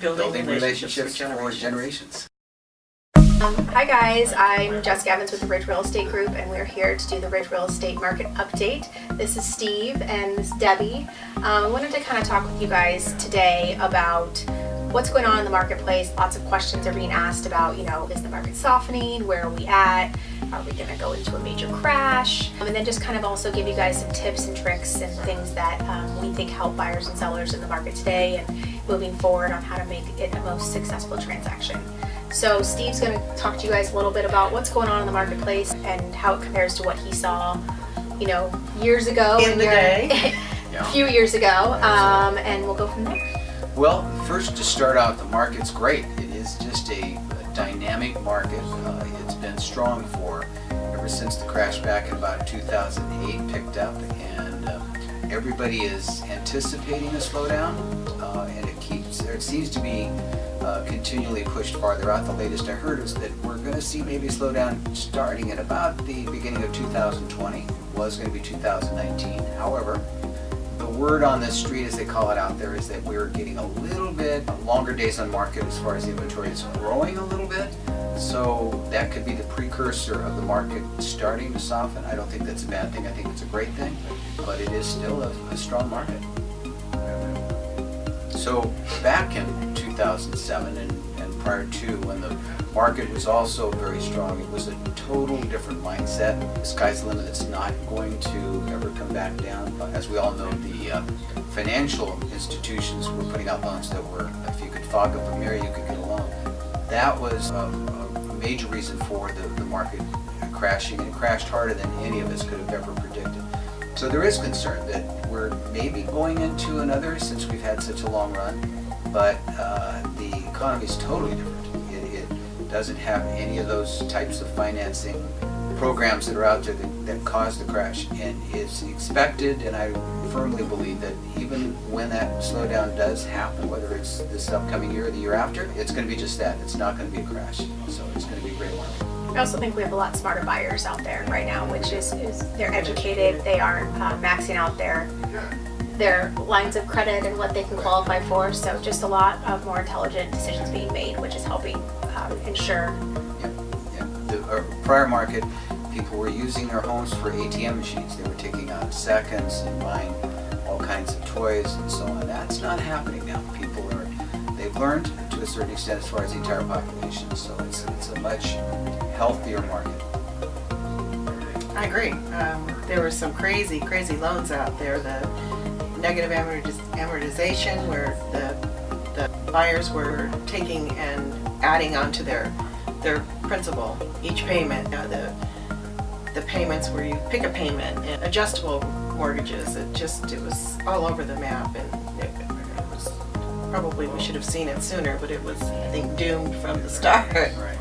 building relationships for generations. Hi guys, I'm Jessica Evans with the Ridge Real Estate Group, and we're here to do the Ridge Real Estate Market Update. This is Steve and this is Debbie. I wanted to kind of talk with you guys today about what's going on in the marketplace. Lots of questions are being asked about, is the market softening? Where are we at? Are we going to go into a major crash? And then just kind of also give you guys some tips and tricks and things that we think help buyers and sellers in the market today and moving forward on how to make it a most successful transaction. So Steve's going to talk to you guys a little bit about what's going on in the marketplace and how it compares to what he saw, years ago. In the day. A few years ago, and we'll go from there. Well, first to start out, the market's great. It is just a dynamic market. It's been strong ever since the crash back in about 2008 picked up, and everybody is anticipating a slowdown, and it seems to be continually pushed farther out. The latest I heard is that we're going to see maybe a slowdown starting at about the beginning of 2020. It was going to be 2019. However, the word on the street, as they call it out there, is that we're getting a little bit longer days on market as far as the inventory is growing a little bit. So that could be the precursor of the market starting to soften. I don't think that's a bad thing. I think it's a great thing, but it is still a strong market. So back in 2007 and prior to, when the market was also very strong, it was a total different mindset. The sky's the limit. It's not going to ever come back down. As we all know, the financial institutions were putting out loans that were, if you could fog up a mirror, you could get a loan. That was a major reason for the market crashing, and it crashed harder than any of us could have ever predicted. So there is concern that we're maybe going into another, since we've had such a long run, but the economy is totally different. It doesn't have any of those types of financing programs that are out there that caused the crash, and it's expected, and I firmly believe that even when that slowdown does happen, whether it's this upcoming year or the year after, it's going to be just that. It's not going to be a crash, so it's going to be a great market. I also think we have a lot smarter buyers out there right now, which is they're educated, they aren't maxing out their lines of credit and what they can qualify for, so just a lot of more intelligent decisions being made, which is helping ensure. The prior market, people were using their homes for ATM machines. They were taking out seconds and buying all kinds of toys and so on. That's not happening now. They've learned to a certain extent as far as the entire population, so it's a much healthier market. I agree. There were some crazy loans out there. The negative amortization, where the buyers were taking and adding onto their principal each payment. The payments where you pick a payment, and adjustable mortgages. It was all over the map, and it was probably, we should have seen it sooner, but it was, I think, doomed from the start. Right.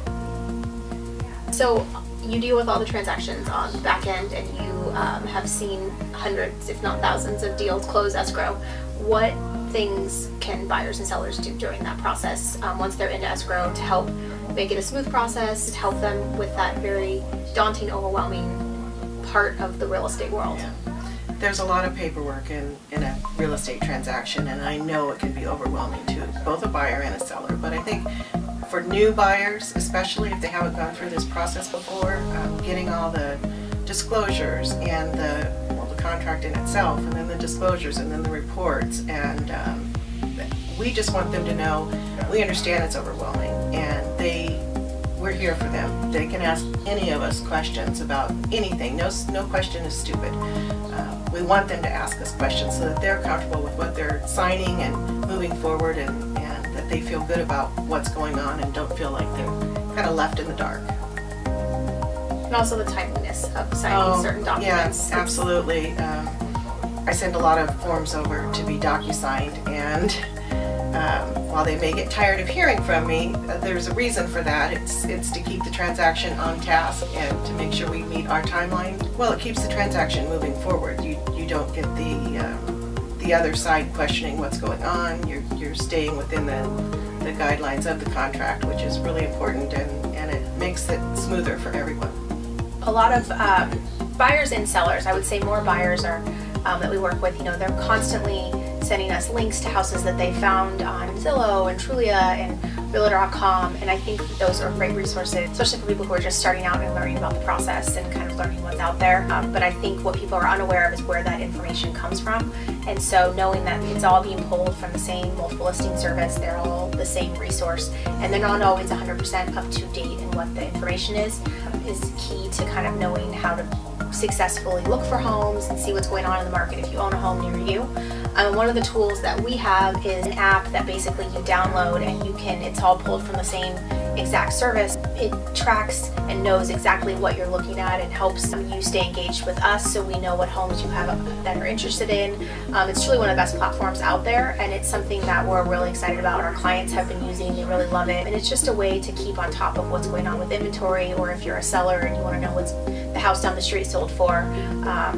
So you deal with all the transactions on the back end, and you have seen hundreds, if not thousands, of deals close escrow. What things can buyers and sellers do during that process once they're into escrow to help make it a smooth process, to help them with that very daunting, overwhelming part of the real estate world? Yeah. There's a lot of paperwork in a real estate transaction, and I know it can be overwhelming to both a buyer and a seller, but I think for new buyers, especially if they haven't gone through this process before, getting all the disclosures and the contract in itself, and then the disclosures, and then the reports, and we just want them to know we understand it's overwhelming, and we're here for them. They can ask any of us questions about anything. No question is stupid. We want them to ask us questions so that they're comfortable with what they're signing and moving forward, and that they feel good about what's going on and don't feel like they're kind of left in the dark. And also the timeliness of signing certain documents. Yeah, absolutely. I send a lot of forms over to be docu-signed, and while they may get tired of hearing from me, there's a reason for that. It's to keep the transaction on task and to make sure we meet our timeline. Well, it keeps the transaction moving forward. You don't get the other side questioning what's going on. You're staying within the guidelines of the contract, which is really important, and it makes it smoother for everyone. A lot of buyers and sellers, I would say more buyers are that we work with, they're constantly sending us links to houses that they found on Zillow and Trulia and Realtor.com, and I think those are great resources, especially for people who are just starting out and learning about the process and kind of learning what's out there. But I think what people are unaware of is where that information comes from, and so knowing that it's all being pulled from the same multiple listing service, they're all the same resource, and they're not always 100% up to date in what the information is key to kind of knowing how to successfully look for homes and see what's going on in the market if you own a home near you. One of the tools that we have is an app that basically you download and it's all pulled from the same exact service. It tracks and knows exactly what you're looking at and helps you stay engaged with us so we know what homes you have that are interested in. It's truly one of the best platforms out there, and it's something that we're really excited about. Our clients have been using, they really love it, and it's just a way to keep on top of what's going on with inventory, or if you're a seller and you want to know what's the house down the street sold for.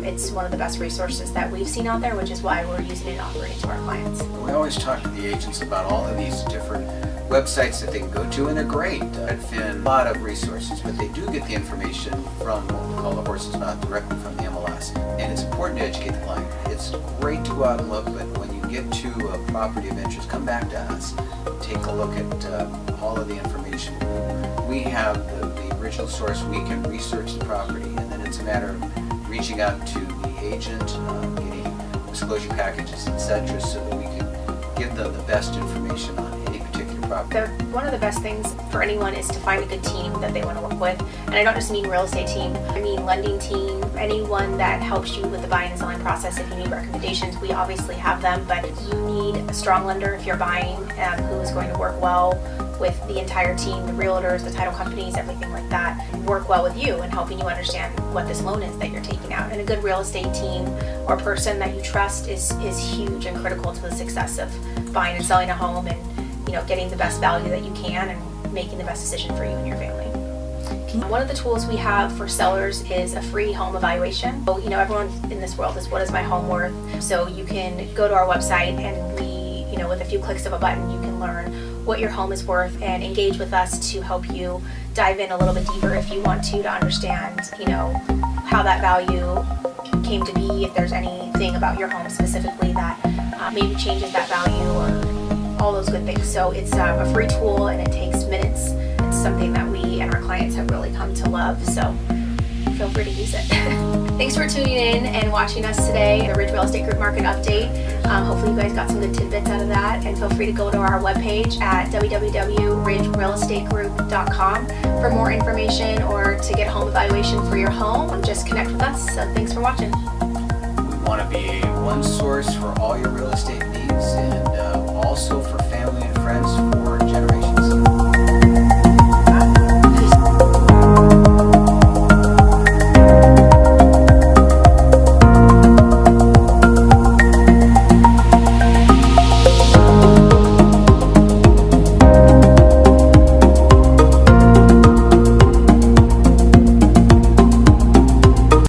It's one of the best resources that we've seen out there, which is why we're using it and offering it to our clients. We always talk to the agents about all of these different websites that they can go to, and they're great. I've been a lot of resources, but they do get the information from what we call the horse's mouth, directly from the MLS. And it's important to educate the client. It's great to go out and look, but when you get to a property of interest, come back to us. Take a look at all of the information. We have the original source. We can research the property, and then it's a matter of reaching out to the agent, getting disclosure packages, etc., so that we can give them the best information on any particular property. One of the best things for anyone is to find a good team that they want to work with. And I don't just mean real estate team, I mean lending team, anyone that helps you with the buying and selling process. If you need recommendations, we obviously have them, but you need a strong lender if you're buying who is going to work well with the entire team, the realtors, the title companies, everything like that, work well with you and helping you understand what this loan is that you're taking out. And a good real estate team or person that you trust is huge and critical to the success of buying and selling a home, and getting the best value that you can and making the best decision for you and your family. One of the tools we have for sellers is a free home evaluation. So, everyone in this world is, what is my home worth? So you can go to our website and with a few clicks of a button, you can learn what your home is worth and engage with us to help you dive in a little bit deeper if you want to understand, how that value came to be, if there's anything about your home specifically that maybe changes that value, or all those good things. So it's a free tool and it takes minutes. It's something that we and our clients have really come to love, so feel free to use it. Thanks for tuning in and watching us today, the Ridge Real Estate Group Market Update. Hopefully you guys got some good tidbits out of that, and feel free to go to our webpage at www.ridgerealestategroup.com for more information or to get a home evaluation for your home. Just connect with us. So thanks for watching. We want to be one source for all your real estate needs, and also for families.